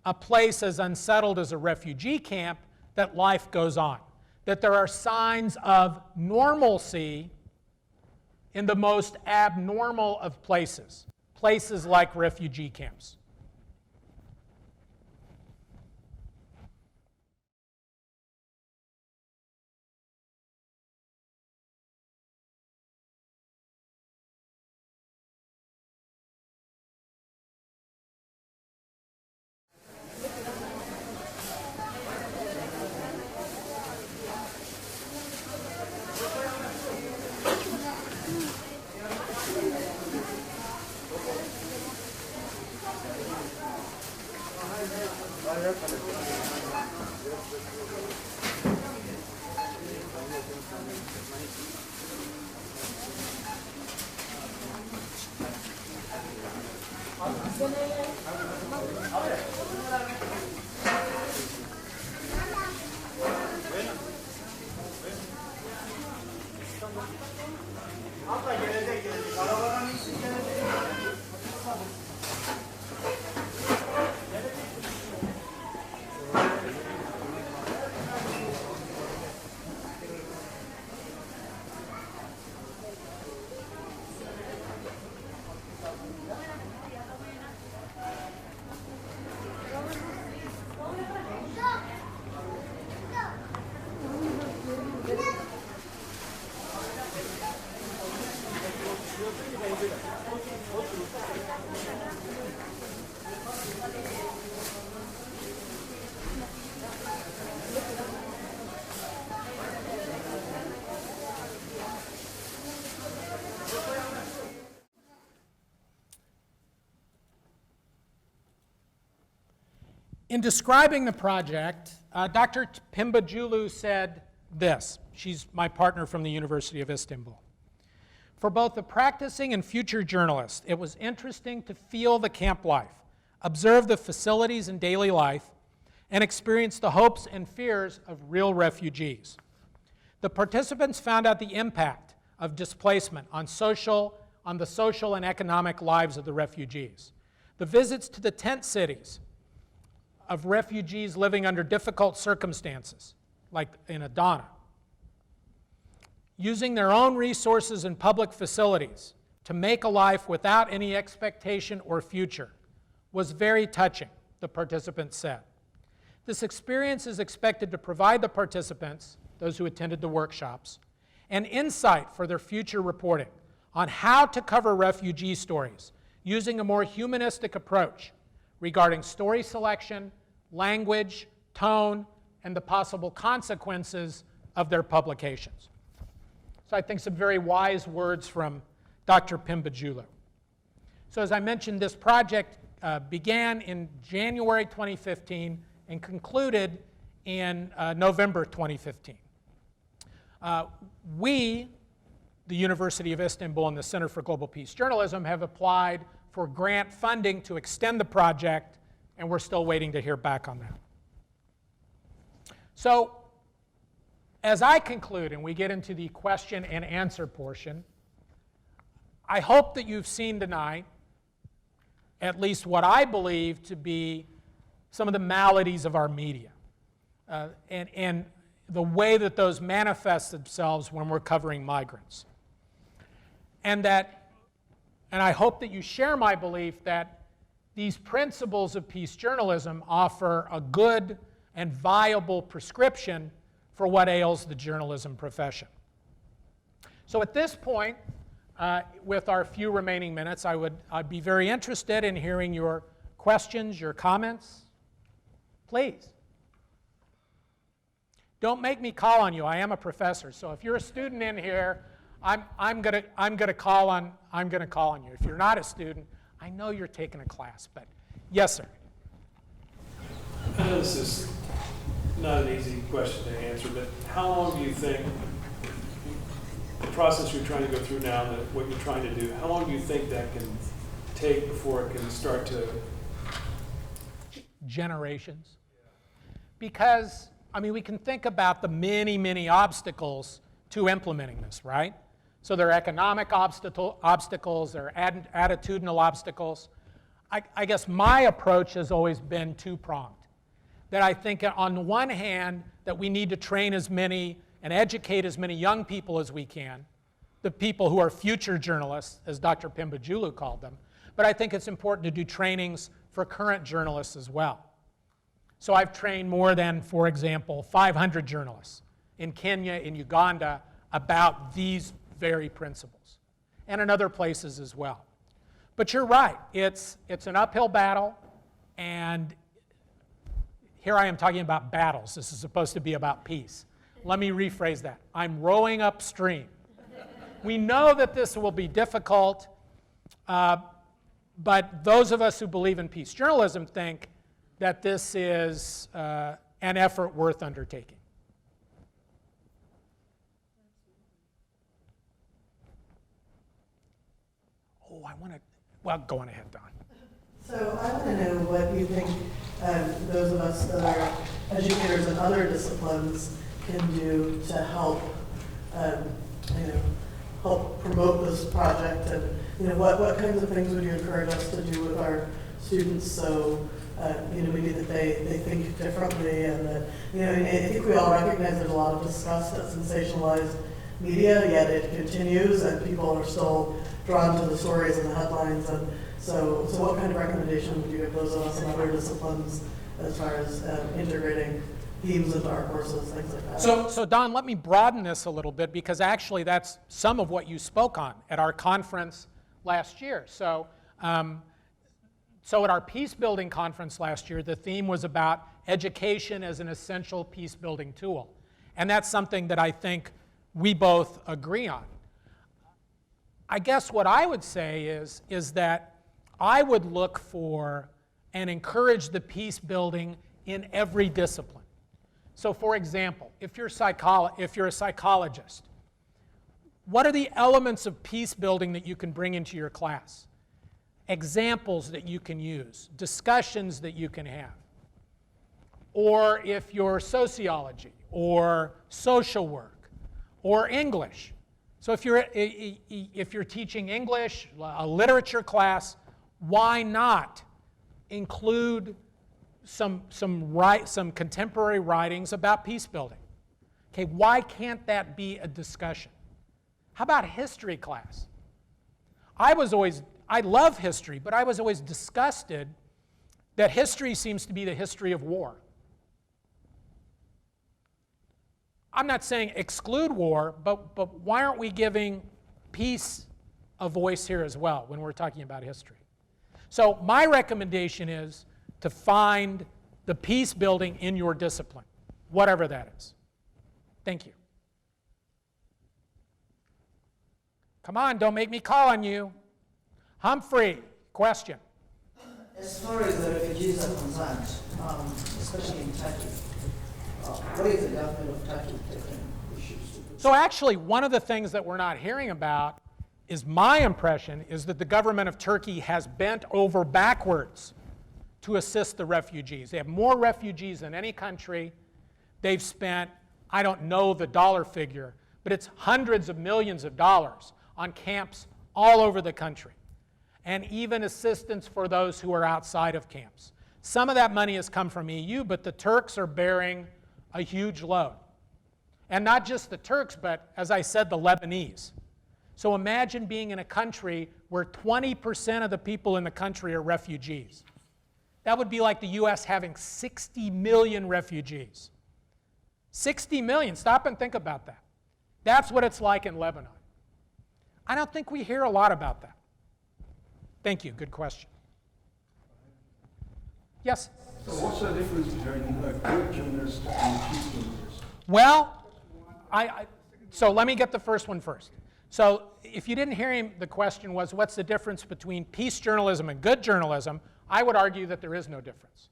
a place as unsettled as a refugee camp, that life goes on. That there are signs of normalcy in the most abnormal of places, places like refugee camps. In describing the project, Dr. Pimbajulu said this. She's my partner from the University of Istanbul. For both the practicing and future journalists, it was interesting to feel the camp life, observe the facilities and daily life, and experience the hopes and fears of real refugees. The participants found out the impact of displacement on the social and economic lives of the refugees. The visits to the tent cities of refugees living under difficult circumstances, like in Adana, using their own resources and public facilities to make a life without any expectation or future, was very touching, the participants said. This experience is expected to provide the participants, those who attended the workshops, an insight for their future reporting on how to cover refugee stories using a more humanistic approach regarding story selection, language, tone, and the possible consequences of their publications. So I think some very wise words from Dr. Pimbajulu. So as I mentioned, this project began in January 2015 and concluded in November 2015. We, the University of Istanbul and the Center for Global Peace Journalism, have applied for grant funding to extend the project, and we're still waiting to hear back on that. So, as I conclude and we get into the question and answer portion, I hope that you've seen tonight at least what I believe to be some of the maladies of our media and the way that those manifest themselves when we're covering migrants. And I hope that you share my belief that these principles of peace journalism offer a good and viable prescription for what ails the journalism profession. So at this point, with our few remaining minutes, I'd be very interested in hearing your questions, your comments. Please. Don't make me call on you. I am a professor, so if you're a student in here, I'm gonna call on you. If you're not a student, I know you're taking a class, but yes, sir. I know this is not an easy question to answer, but how long do you think the process you're trying to go through now, what you're trying to do, how long do you think that can take before it can start to... Generations. Because, I mean, we can think about the many, many obstacles to implementing this, right? So there are economic obstacles, there are attitudinal obstacles. I guess my approach has always been two-pronged. That I think on the one hand that we need to train as many and educate as many young people as we can, the people who are future journalists, as Dr. Pimbajulu called them, but I think it's important to do trainings for current journalists as well. So I've trained more than, for example, 500 journalists in Kenya, in Uganda, about these very principles, and in other places as well. But you're right, it's an uphill battle, and here I am talking about battles. This is supposed to be about peace. Let me rephrase that. I'm rowing upstream. We know that this will be difficult, but those of us who believe in peace journalism think that this is an effort worth undertaking. Oh, well, go on ahead, Don. So I want to know what you think those of us that are educators in other disciplines can do to help, help promote this project, and what kinds of things would you encourage us to do with our students so maybe that they think differently, and that I think we all recognize there's a lot of disgust at sensationalized media, yet it continues, and people are still drawn to the stories and the headlines. And so what kind of recommendation would you give those of us in other disciplines as far as integrating themes into our courses, things like that? So Don, let me broaden this a little bit, because actually that's some of what you spoke on at our conference last year. So at our peace building conference last year, the theme was about education as an essential peace building tool. And that's something that I think we both agree on. I guess what I would say is that I would look for and encourage the peace building in every discipline. So for example, if you're a psychologist, what are the elements of peace building that you can bring into your class? Examples that you can use, discussions that you can have. Or if you're sociology, or social work, or English. So if you're teaching English, a literature class, why not include some contemporary writings about peace building? Okay, why can't that be a discussion? How about history class? I love history, but I was always disgusted that history seems to be the history of war. I'm not saying exclude war, but why aren't we giving peace a voice here as well when we're talking about history? So my recommendation is to find the peace building in your discipline, whatever that is. Thank you. Come on, don't make me call on you. Humphrey, question. As far as the refugees are concerned, especially in Turkey, what is the government of Turkey taking issues? So actually, one of the things that we're not hearing about is my impression is that the government of Turkey has bent over backwards to assist the refugees. They have more refugees than any country. They've spent, I don't know the dollar figure, but it's hundreds of millions of dollars on camps all over the country, and even assistance for those who are outside of camps. Some of that money has come from EU, but the Turks are bearing a huge load. And not just the Turks, but as I said, the Lebanese. So imagine being in a country where 20% of the people in the country are refugees. That would be like the US having 60 million refugees. 60 million, stop and think about that. That's what it's like in Lebanon. I don't think we hear a lot about that. Thank you, good question. Yes? So what's the difference between a good journalist and a peace journalist? Well, so let me get the first one first. So if you didn't hear him, the question was, what's the difference between peace journalism and good journalism? I would argue that there is no difference.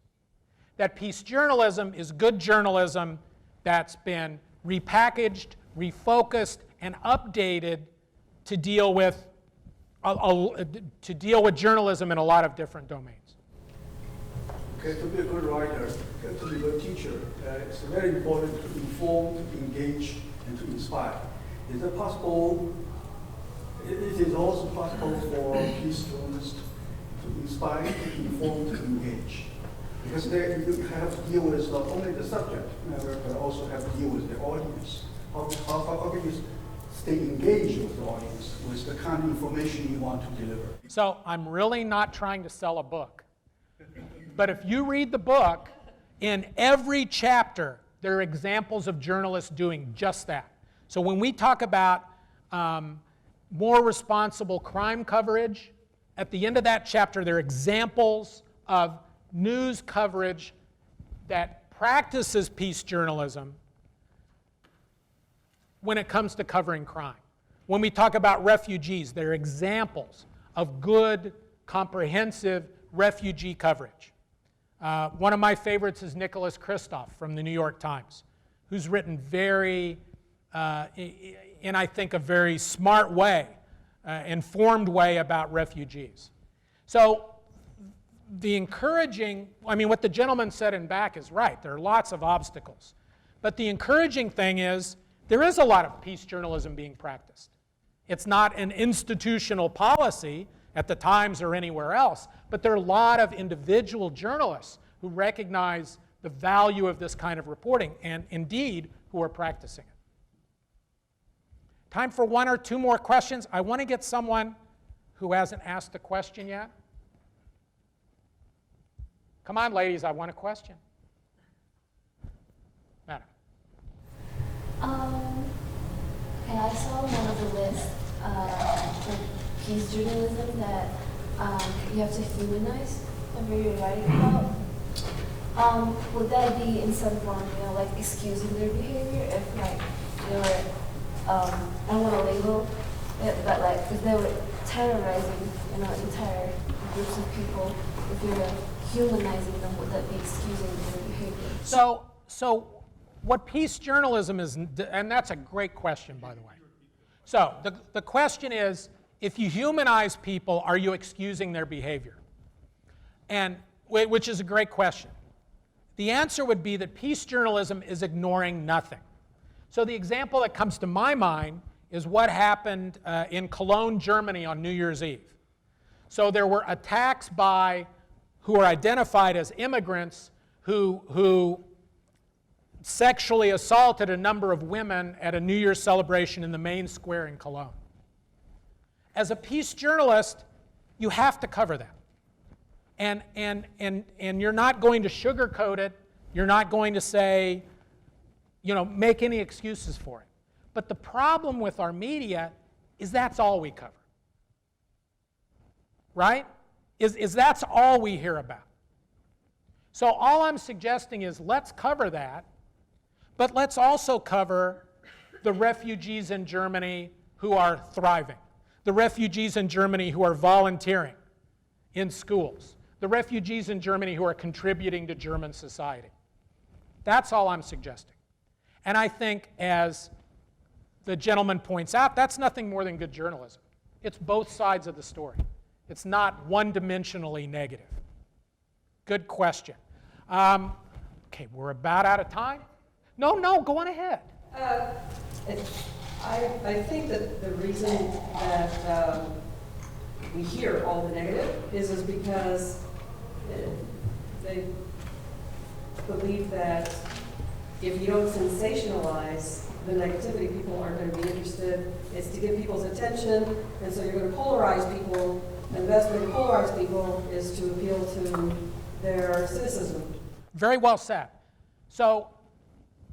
That peace journalism is good journalism that's been repackaged, refocused, and updated to deal with journalism in a lot of different domains. Okay, to be a good writer, to be a good teacher, it's very important to inform, to engage, and to inspire. Is it possible, it is also possible for peace journalists to inspire, to inform, to engage? Because you have to deal with not only the subject matter, but also have to deal with the audience. How can you stay engaged with the audience, with the kind of information you want to deliver? So I'm really not trying to sell a book. But if you read the book, in every chapter, there are examples of journalists doing just that. So when we talk about more responsible crime coverage, at the end of that chapter, there are examples of news coverage that practices peace journalism when it comes to covering crime. When we talk about refugees, there are examples of good, comprehensive refugee coverage. One of my favorites is Nicholas Kristof from the New York Times, who's written in I think a very smart way, informed way about refugees. So what the gentleman said in back is right. There are lots of obstacles. But the encouraging thing is there is a lot of peace journalism being practiced. It's not an institutional policy at the Times or anywhere else, but there are a lot of individual journalists who recognize the value of this kind of reporting and indeed who are practicing it. Time for one or two more questions. I want to get someone who hasn't asked a question yet. Come on, ladies, I want a question. Madam. Okay, I saw one of the lists for peace journalism that you have to humanize whatever you're writing about. Would that be in some form, like excusing their behavior if you're, I don't want to label it, but if they were terrorizing, entire groups of people, if you're humanizing them, would that be excusing their behavior? So what peace journalism is, and that's a great question, by the way. So the question is, if you humanize people, are you excusing their behavior? And which is a great question. The answer would be that peace journalism is ignoring nothing. So the example that comes to my mind is what happened in Cologne, Germany on New Year's Eve. So there were attacks by who are identified as immigrants who sexually assaulted a number of women at a New Year's celebration in the main square in Cologne. As a peace journalist, you have to cover that. And you're not going to sugarcoat it. You're not going to say, make any excuses for it. But the problem with our media is that's all we cover. Right? Is that's all we hear about. So all I'm suggesting is let's cover that, but let's also cover the refugees in Germany who are thriving, the refugees in Germany who are volunteering in schools, the refugees in Germany who are contributing to German society. That's all I'm suggesting. And I think, as the gentleman points out, that's nothing more than good journalism. It's both sides of the story. It's not one-dimensionally negative. Good question. Okay, we're about out of time. No, go on ahead. I think that the reason that we hear all the negative is because they believe that if you don't sensationalize the negativity, people aren't going to be interested. It's to get people's attention, and so you're going to polarize people, and the best way to polarize people is to appeal to their cynicism. Very well said. So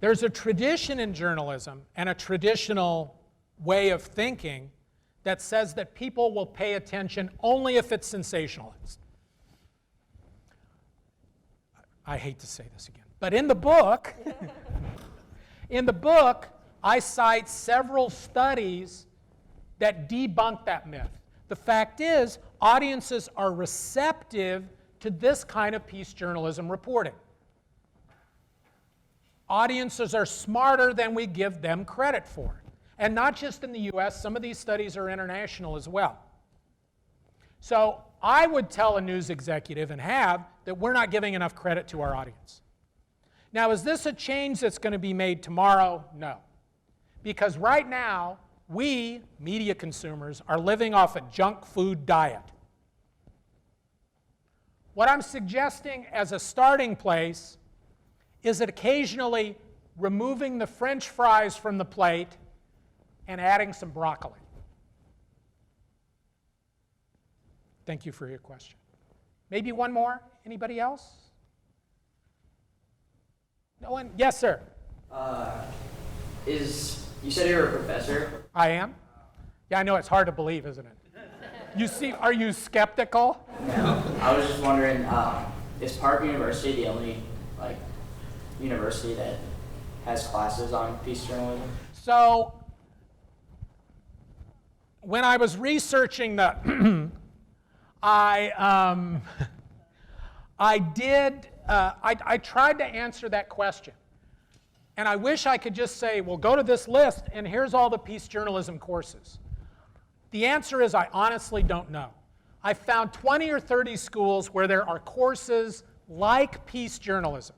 there's a tradition in journalism and a traditional way of thinking that says that people will pay attention only if it's sensationalized. I hate to say this again, but in the book, I cite several studies that debunk that myth. The fact is, audiences are receptive to this kind of peace journalism reporting. Audiences are smarter than we give them credit for. And not just in the US, some of these studies are international as well. So I would tell a news executive, and have, that we're not giving enough credit to our audience. Now, is this a change that's going to be made tomorrow? No. Because right now, we, media consumers, are living off a junk food diet. What I'm suggesting as a starting place is that occasionally removing the French fries from the plate and adding some broccoli. Thank you for your question. Maybe one more? Anybody else? No one? Yes, sir. You said you're a professor? I am? Yeah, I know, it's hard to believe, isn't it? You see, are you skeptical? No. I was just wondering, is Park University the only university that has classes on peace journalism? So, when I was researching the, I tried to answer that question. And I wish I could just say, well, go to this list, and here's all the peace journalism courses. The answer is I honestly don't know. I found 20 or 30 schools where there are courses like peace journalism.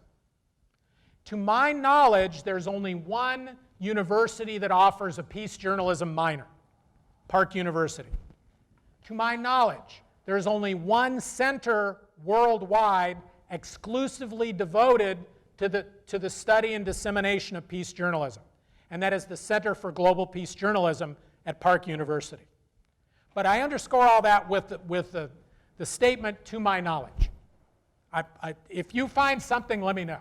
To my knowledge, there's only one university that offers a peace journalism minor, Park University. To my knowledge, there's only one center worldwide exclusively devoted to the study and dissemination of peace journalism, and that is the Center for Global Peace Journalism at Park University. But I underscore all that with the statement, to my knowledge. If you find something, let me know.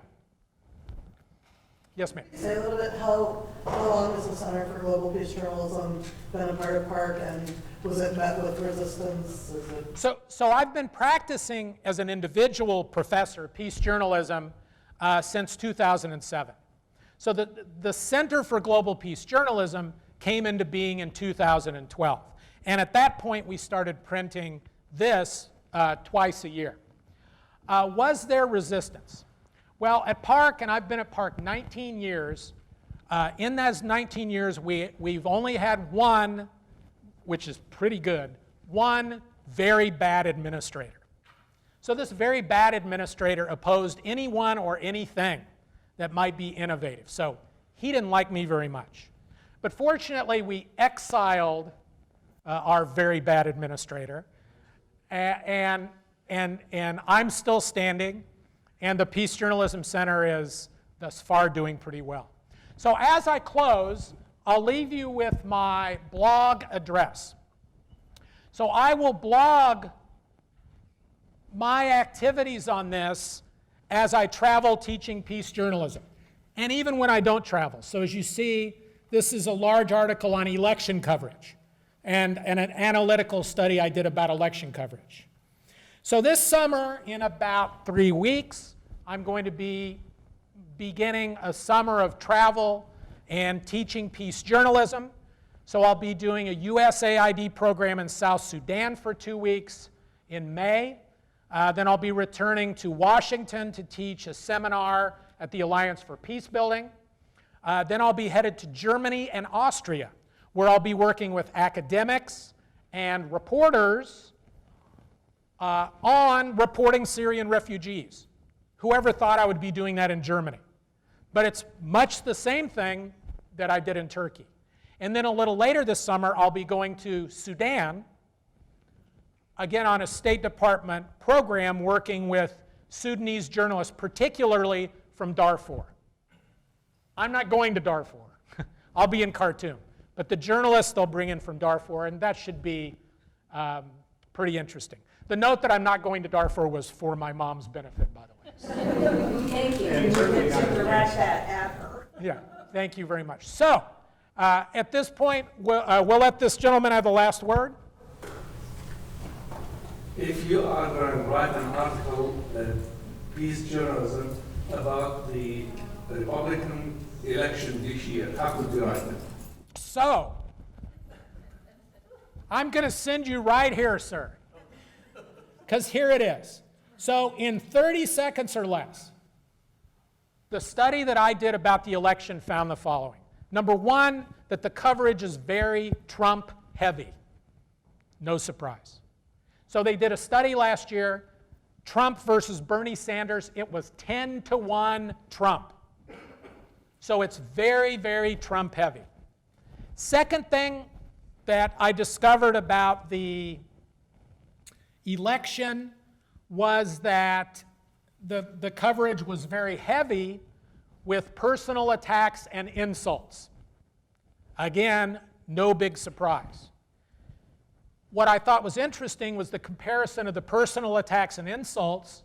Yes, ma'am. Say a little bit, how long has the Center for Global Peace Journalism been a part of Park, and was it met with resistance? So I've been practicing as an individual professor of peace journalism since 2007. So the Center for Global Peace Journalism came into being in 2012. And at that point, we started printing this twice a year. Was there resistance? Well, at Park, and I've been at Park 19 years, in those 19 years, we've only had one, which is pretty good, one very bad administrator. So this very bad administrator opposed anyone or anything that might be innovative. So he didn't like me very much. But fortunately, we exiled our very bad administrator, and I'm still standing, and the Peace Journalism Center is thus far doing pretty well. So as I close, I'll leave you with my blog address. So I will blog my activities on this as I travel teaching peace journalism, and even when I don't travel. So as you see, this is a large article on election coverage and an analytical study I did about election coverage. So this summer, in about 3 weeks, I'm going to be beginning a summer of travel and teaching peace journalism. So I'll be doing a USAID program in South Sudan for 2 weeks in May. Then I'll be returning to Washington to teach a seminar at the Alliance for Peace Building. Then I'll be headed to Germany and Austria, where I'll be working with academics and reporters on reporting Syrian refugees. Whoever thought I would be doing that in Germany? But it's much the same thing that I did in Turkey. And then a little later this summer, I'll be going to Sudan, again on a State Department program working with Sudanese journalists, particularly from Darfur. I'm not going to Darfur. I'll be in Khartoum. But the journalists they'll bring in from Darfur, and that should be pretty interesting. The note that I'm not going to Darfur was for my mom's benefit, by the way. Thank you. You get to direct that at her. Yeah, thank you very much. So, at this point, we'll let this gentleman have the last word. If you are going to write an article, peace journalism, about the Republican election this year, how could you write it? So, I'm going to send you right here, sir, because here it is. So, in 30 seconds or less, the study that I did about the election found the following. Number one, that the coverage is very Trump heavy. No surprise. So they did a study last year, Trump versus Bernie Sanders. It was 10-1 Trump. So it's very, very Trump heavy. Second thing that I discovered about the election was that the coverage was very heavy with personal attacks and insults. Again, no big surprise. What I thought was interesting was the comparison of the personal attacks and insults,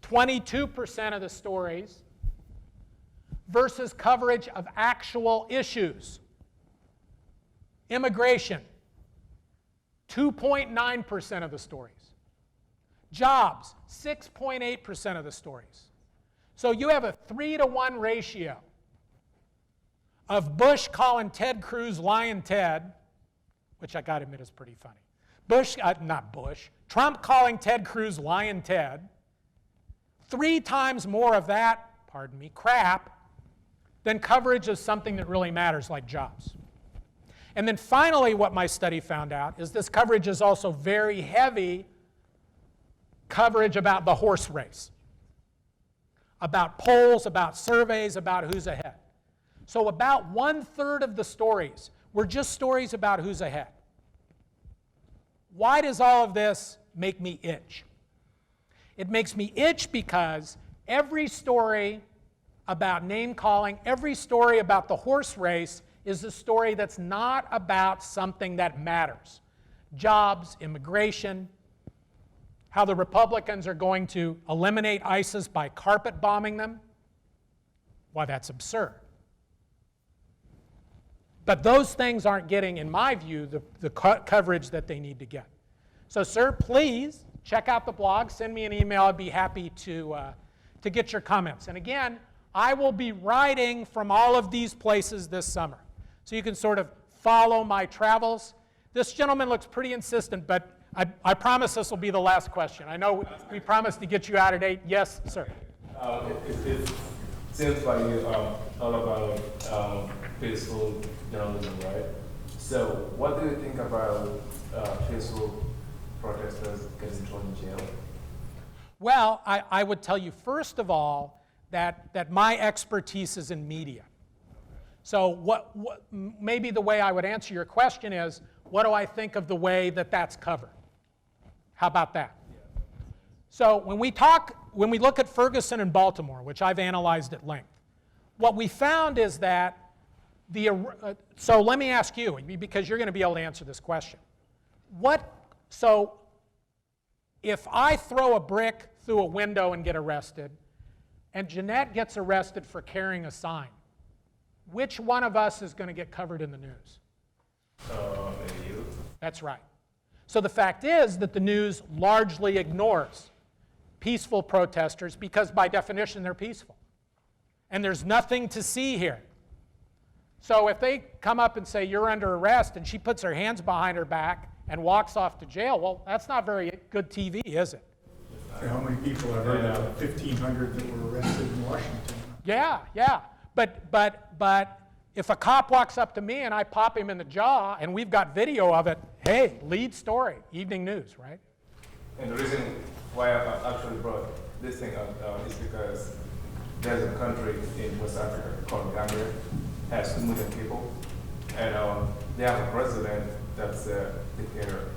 22% of the stories, versus coverage of actual issues. Immigration, 2.9% of the stories. Jobs, 6.8% of the stories. So you have a 3-to-1 ratio of Bush calling Ted Cruz Lion Ted, which I got to admit is pretty funny. Trump calling Ted Cruz Lion Ted, 3 times more of that, pardon me, crap, than coverage of something that really matters like jobs. And then finally, what my study found out is this coverage is also very heavy coverage about the horse race, about polls, about surveys, about who's ahead. So about 1/3 of the stories were just stories about who's ahead. Why does all of this make me itch? It makes me itch because every story about name calling, every story about the horse race is a story that's not about something that matters. Jobs, immigration, how the Republicans are going to eliminate ISIS by carpet bombing them. Why, that's absurd. But those things aren't getting, in my view, the coverage that they need to get. So, sir, please check out the blog. Send me an email. I'd be happy to get your comments. And again, I will be writing from all of these places this summer. So you can sort of follow my travels. This gentleman looks pretty insistent, but I promise this will be the last question. I know we promised to get you out at 8. Yes, sir. It seems like you all about peaceful journalism, right? So what do you think about peaceful protesters getting thrown in jail? Well, I would tell you, first of all, that my expertise is in media. So maybe the way I would answer your question is, what do I think of the way that that's covered? How about that? So when we look at Ferguson and Baltimore, which I've analyzed at length, what we found is that so let me ask you, because you're going to be able to answer this question. So if I throw a brick through a window and get arrested, and Jeanette gets arrested for carrying a sign, which one of us is going to get covered in the news? Maybe you. That's right. So the fact is that the news largely ignores peaceful protesters because by definition they're peaceful. And there's nothing to see here. So if they come up and say, you're under arrest, and she puts her hands behind her back and walks off to jail, well, that's not very good TV, is it? How many people have heard of 1,500 that were arrested in Washington? Yeah. But if a cop walks up to me and I pop him in the jaw and we've got video of it, hey, lead story, evening news, right? And the reason why I actually brought this thing up is because there's a country in West Africa called Gambia, has 2 million people, and they have a president that's a dictator,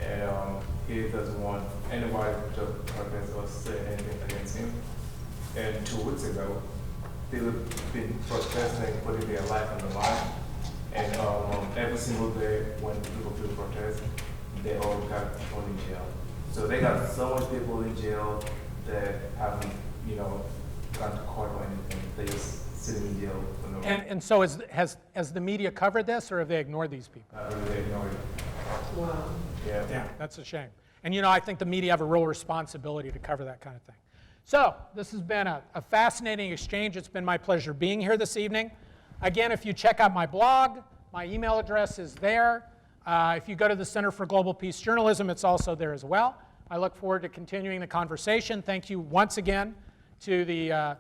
and he doesn't want anybody to protest or say anything against him. And 2 weeks ago, they've been protesting, putting their life on the line, and every single day when people do protest, they all got thrown in jail. So they got so much people in jail that haven't, gone to court or anything. They just sitting in jail for no reason. And so has the media covered this, or have they ignored these people? They ignore it. Wow. Yeah. That's a shame. And I think the media have a real responsibility to cover that kind of thing. So this has been a fascinating exchange. It's been my pleasure being here this evening. Again, if you check out my blog, my email address is there. If you go to the Center for Global Peace Journalism, it's also there as well. I look forward to continuing the conversation. Thank you once again to the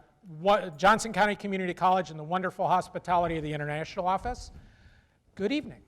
Johnson County Community College and the wonderful hospitality of the International Office. Good evening.